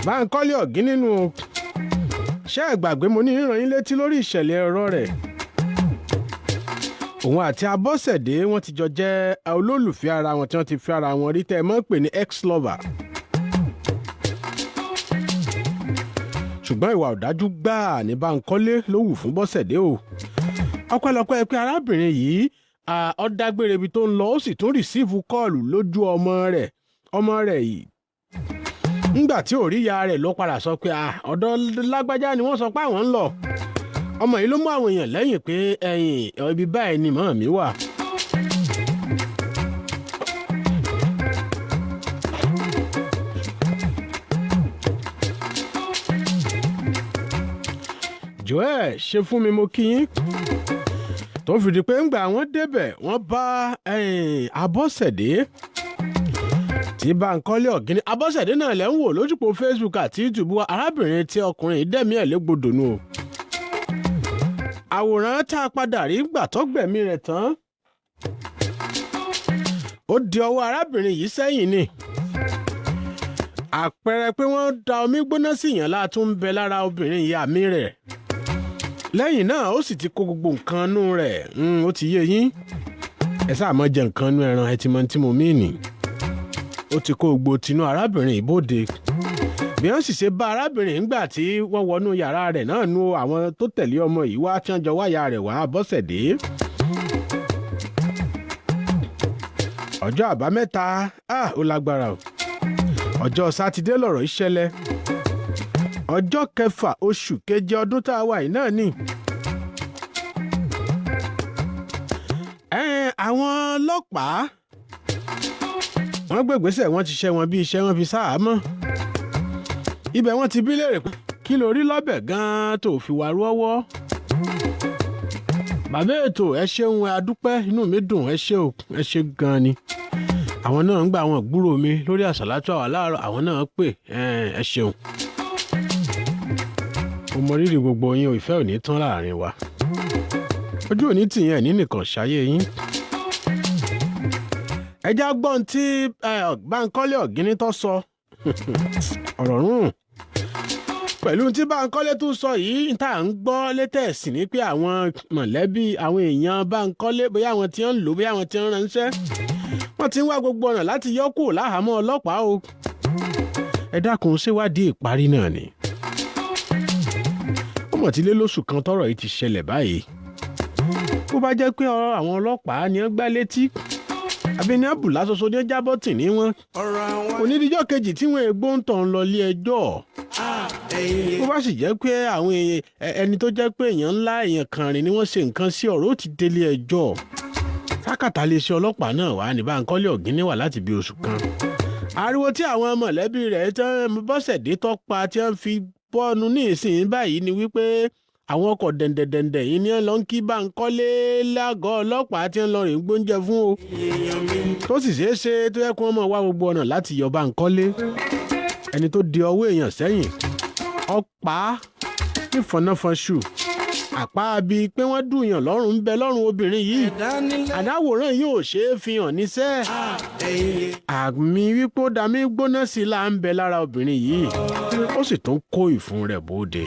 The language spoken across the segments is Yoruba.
Bankole Oginni nínú ṣé ẹ gbàgbé mo ní ìràn yín létí lórí ìṣẹ̀lẹ̀ ọ̀rọ̀ rẹ̀. Òun àti Abosede wọ́n ti jọ jẹ́ olólùfẹ́ ara wọn tí wọ́n ti fi ara wọn rí tẹ́ ẹ mọ́ pè ní ex-lover. Ṣùgbọ́n ìwà ọ̀dájú gbáà ní Bankole ló wù fún Abosede o. Ọpẹ́lọpẹ́ pé arábìnrin yìí ó dágbére ibi tó ń lọ ó sì tún rìsíìfù kọ́ọ̀lù lójú ọmọ rẹ̀ yìí. Nígbà tí òríyá rẹ̀ ló padà sọ pé ọ̀dọ̀ lágbájá ni wọ́n sọ pé àwọn ń lọ. Ọmọ yìí ló mú àwọn èèyàn lẹ́yìn pé ibi báyìí ni màmá mi wà. Joel ṣe fún mi mo kí yín. Tó fi di pé ńgbà wọ́n débẹ̀ wọ́n bá Abosede tí Bankole Oginni. Abosede náà lẹ́ ń wò lójúpọ̀ Facebook àti YouTube wa arábìnrin tí ọkùnrin ìdẹ́mi ẹ̀ légbodò nù o. Àwòrán tá a padà rí gbà tó gbẹ̀mí rẹ̀ tán ó di ọwọ́ arábìnrin yìí sẹ́yìn ni. Àpẹẹrẹ pé wọ́n da omi gbóná sí ìyàn látún ń bẹ lára obìnrin ìyá mi rẹ̀. Lẹ́yìn náà ó sì ti kó gbogbo nǹkan nú rẹ̀ ó ti yé yín. Ẹ sáà mọ́ jẹ nǹkan nú ẹran ẹ ti mọ tí mo mí nì. Ó ti kó gbogbo tinú arábìnrin ìbòde. Bí wọ́n sì ṣe bá arábìnrin nígbà tí wọ́n wọnú yàrá rẹ̀ náà nu àwọn tó tẹ̀lé ọmọ yìí wá tí wọ́n jọ wáyà rẹ̀ wá Abosede. Ọjọ́ àbámẹ́ta ó lágbára o. Ọjọ́ sátidé lọ̀rọ̀ ìṣẹ̀lẹ̀. Ọjọ́ 6 oṣù keje ọdún tá a wà yìí náà ni. Àwọn ọlọ́pàá wọ́n gbègbèsẹ̀ wọ́n ti ṣẹ́ wọn bí iṣẹ́ wọn fi sáàmọ́. Ibẹ̀ wọ́n ti bí léèrè pé kí ló rí lọ́bẹ̀ gan-an tó fi wà rọ́wọ́. Bàbá ètò ẹ ṣeun a dúpẹ́ inú mi dùn ẹ ṣe gan-an ni. Àwọn náà ń gba àwọn gbúrò mi lórí àsàlátù àwa láàárọ̀ àwọn náà pè ẹ ṣeun. Mo mọ rírì gbogbo yín ìfẹ́ ò ní tán láàrin wa. Ojú òní tìyẹn ní nìkan ṣayé yín. Ẹ já gbọ́n tí Bankole Oginni tó sọ. Ọ̀rọ̀ rùn. Pẹ̀lú tí Bankole tún sọ yìí tá à ń gbọ́ létẹ̀sí ni pé àwọn mọ̀lẹ́bí àwọn èèyàn Bankole bóyá àwọn tí ń lò bóyá àwọn tí ń ránṣẹ́ wọ́n ti ń wá gbogbo ọ̀nà láti yọ kúrò láhàámọ́ ọlọ́pàá o. Ẹ dákun ṣèwádìí ìparí náà ni. Ó mọ̀ tí lé lóṣù kan tọ́rọ̀ yìí ti ṣẹlẹ̀ báyìí. Bó bá jẹ́ pé ọ̀rọ̀ àwọn ọlọ́pàá ni ó gbá létí àbí ní àbùlá ṣoṣo ní jábọ́ tì ní wọn. Onídìjọ́ kejì tí wọ́n ègbó ń tàn lọ ilé ẹjọ́. Bó bá sì jẹ́ pé àwọn ẹni tó jẹ́ pé èèyàn ńlá èèyàn kànrin ni wọ́n ṣe nǹkan sí ọ̀rọ̀ ó ti délé ẹjọ́. Sákàtà iléeṣẹ́ ọlọ́pàá náà wà ní Bankole Oginni wà láti bí oṣù kan. Ariwo tí àwọn mọ̀lẹ́bí rẹ̀ tí wọ́n Abosede tó pa tí wọ́n fi bọ́ọ̀nù ní ìsìn báyìí ni wípé àwọn ọkọ̀ dẹ̀ndẹ̀dẹ̀ndẹ̀ yìí ni wọ́n lọ ń kí Bankole lágọ̀ọ́ ọlọ́pàá tí wọ́n lọ rìn gbóúnjẹ fún o. Tó sì ṣeé ṣe tó yẹ kí wọ́n máa wá gbogbo ọ̀nà láti yọ Bankole. Ẹni tó di ọwọ́ èèyàn sẹ́yìn ọ̀pá nífọ̀nàfọ̀nṣù àpá bíi pé wọ́n dùnyàn lọ́rùn ń bẹ lọ́rùn obìnrin yìí. Àdáwòrán yóò ṣe é fi hàn níṣẹ́. Àmì wípé ó dàmí gbóná sí i là ń bẹ lára obìnrin yìí. Ó sì tún kó ìfun rẹ̀ bóde.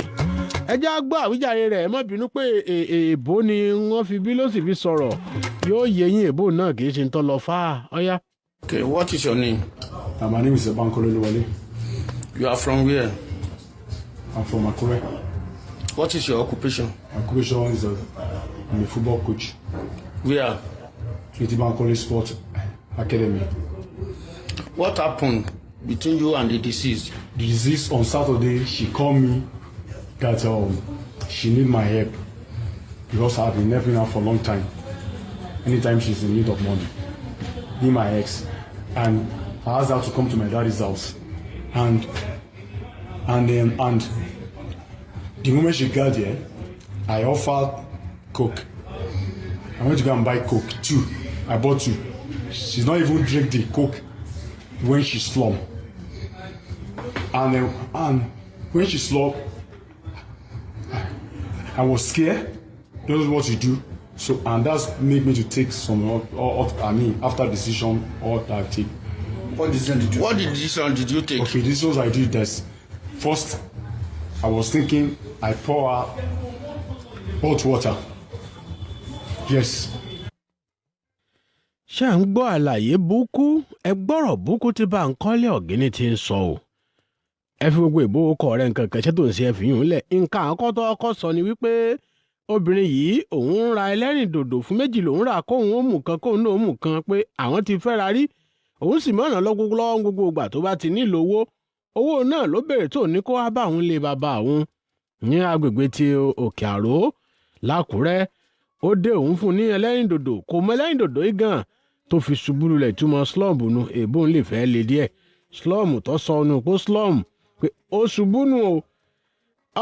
Ẹ jẹ́ á gbọ́ àwíjàre rẹ̀ má bínú pé èèbó ni wọ́n fi bí ló sì fi sọ̀rọ̀. Yóò yé yín èèbó náà kì í ṣe ń tọ́ lọ fáà ọ̀yá. Okay, what is your name? My name is Bankole. You are from where? I'm from Àkúré. What is your occupation? Occupation is I'm a football coach. Where? Bankole Sport Academy. What happened between you and the deceased? The deceased on Saturday, she called me that she need my help because I've been helping her for a long time. Anytime she's in need of money, me my ex, and I asked her to come to my daddy's house, and the moment she got there, I offered Coke. I went to go and buy Coke, 2. I bought 2. She's not even drink the Coke when she slump. And when she slump, I was scared. Don't know what to do. So, and that's made me to take some, after decision, all that I take. What decision did you take? Okay, this was I did this. First, I was thinking I pour her hot water. Yes. ṣé à ń gbọ́ àlàyé búkú ẹ gbọ́rọ̀ búkú tí Bankole Oginni ti ń sọ o ẹ fi gbogbo ìbò kọ rẹ nǹkan kan ṣé tó ń ṣe ẹ fi yùn lẹ̀ nǹkan àkọ́tọ́ ọkọ sọ ni wípé obìnrin yìí òun ń ra ẹlẹ́rìndòdò fún méjì lòun rà kóun ó mú kan kóun náà ó mú kan pé àwọn ti fẹ́ra rí òun sì mọ̀ràn lọ́wọ́ gbogbo ìgbà tó bá ti nílò owó náà ló béèrè tó ní kó wá bá òun lé bàbá òun ní agbègbè ti Òkè Àró l'Àkúrẹ́ ó dé òun fún ní ẹlẹ́rìndòdò kò mọ ẹlẹ́rìndòdò yìí gan tó fi ṣubú lulẹ̀ túmọ̀ slum nu èbó ń lè fẹ́ le díẹ̀ slum tó sọ ọ́nù pé slum pé ó ṣubú nù o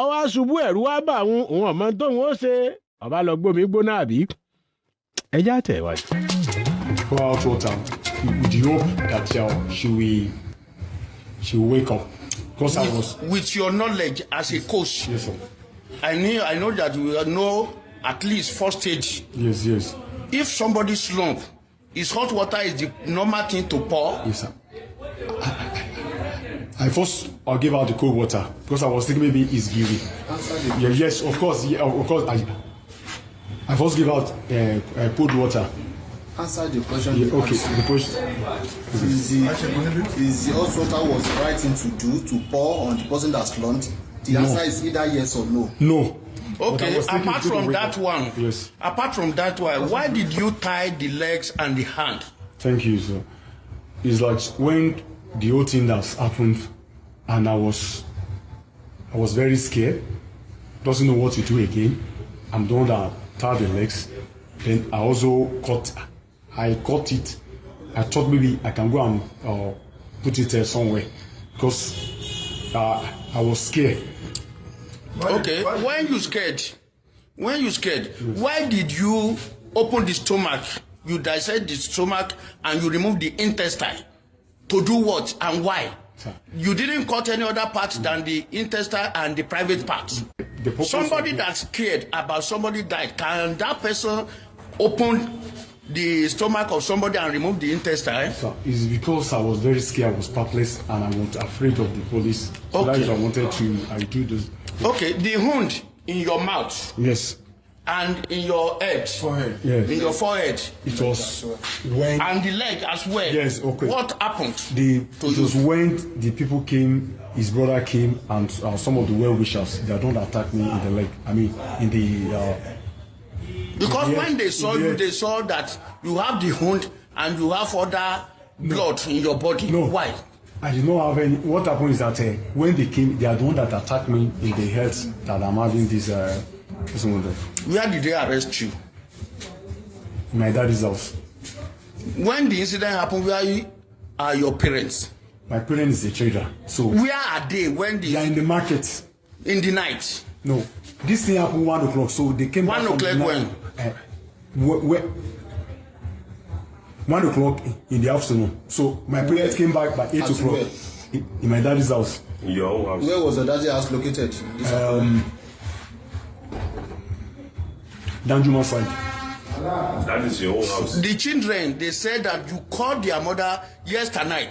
ọwọ́ ṣubú ẹ̀rú wá bà òun ọmọ tóun ó ṣe ọba lọ gbómi gbóná àbí ẹjá tẹ̀ wájú. Pour out water with the hope that she will wake up. Because I was. With your knowledge as a coach, Yes, sir. I know that you know at least first stage. Yes, yes. If somebody slump, is hot water is the normal thing to pour? Yes, sir. I'll give out the cold water because I was thinking maybe it's giving. Yeah, yes, of course. Yeah, of course. I first give out cold water. Answer the question. Yeah, okay, the question. Is the hot water was the right thing to do to pour on the person that slumped? The answer is either yes or no. No. Okay, apart from that one, yes. Apart from that one, why did you tie the legs and the hand? Thank you, sir. It's like when the whole thing that happened, and I was very scared. Doesn't know what to do again. I'm the one that tied the legs. Then I also cut it. I thought maybe I can go and put it somewhere because I was scared. Okay, when you scared, why did you open the stomach? You dissect the stomach and you remove the intestine. To do what and why? Sir. You didn't cut any other part than the intestine and the private parts. Somebody that's scared about somebody died, can that person open the stomach of somebody and remove the intestine? Sir, it's because I was very scared. I was perplexed and I was afraid of the police. So Okay. that's why I do this. Okay, the wound in your mouth Yes. and in your head, Yes. in your forehead, It was when and the leg as well. Yes, okay. What happened? it was when the people came, his brother came, and some of the well-wishers, they don't attack me in the leg. I mean, in the. Because Yeah, when they saw you, yeah. they saw that you have the wound and you have other blood in your body. No. Why? I did not have any. What happened is that when they came, they are the one that attacked me in the head that I'm having this. Where did they arrest you? My daddy's house. When the incident happened, where are your parents? My parent is a trader, so Where are they when they are they in the market. in the night? No, this thing happened 1 o'clock, so they came. 1 back from the o'clock night. when? 1 o'clock in the afternoon. So my parents came back by 8 As o'clock well? in my daddy's house. In your own house. Where was the daddy house located? Danjuma side. That is your own house. The children, they said that you called their mother yesterday,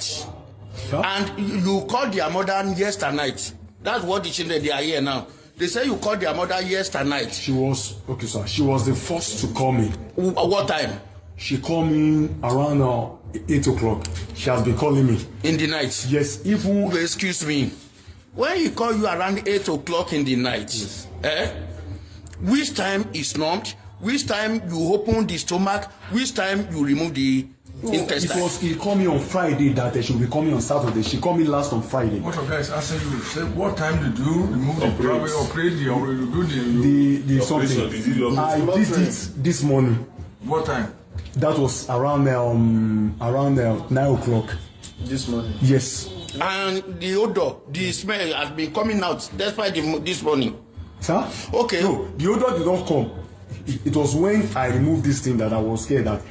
Huh? and you called their mother yesterday. That's what the children they are here now. They say you called their mother yesterday. She was okay, sir. She was the first to call me. What time? She called me around 8 o'clock. She has been calling me. In the night. Yes, even Excuse me. When he call you around 8 o'clock in the night, which time is numbed? Which time you open the stomach? Which time you remove the intestine? he called me on Friday that she will be coming on Saturday. She called me last on Friday. What of guys asking you? Say what time did you remove the private operate the or you do The Operation, something. did you I did it this morning. what time? That was around 9 o'clock. This morning. Yes. And the odor, the smell has been coming out despite this morning. Sir? Okay. No, the odor did not come. It was when I removed this thing that I was scared that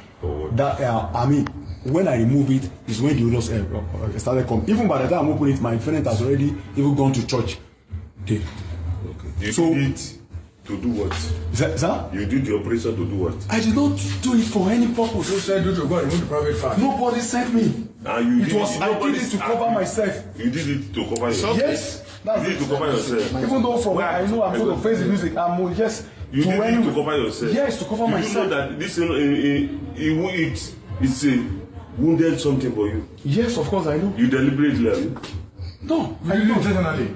when I remove it is when the odor started coming. Even by the time I'm opening it, my friend has already even gone to church. Okay. You So- did it To do what? Sir? You did the operation to do what? I did not do it for any purpose. You said do to go and remove the private part. Nobody sent me. And you I did it to cover myself. You did it to cover yourself. Yes. You did it to cover yourself. Even though from where I know I'm going to face the music, I'm just You did it to cover yourself. Yes, to cover myself. You know that this it's a wounded something for you. Yes, of course I know. You deliberately. No, You did it intentionally.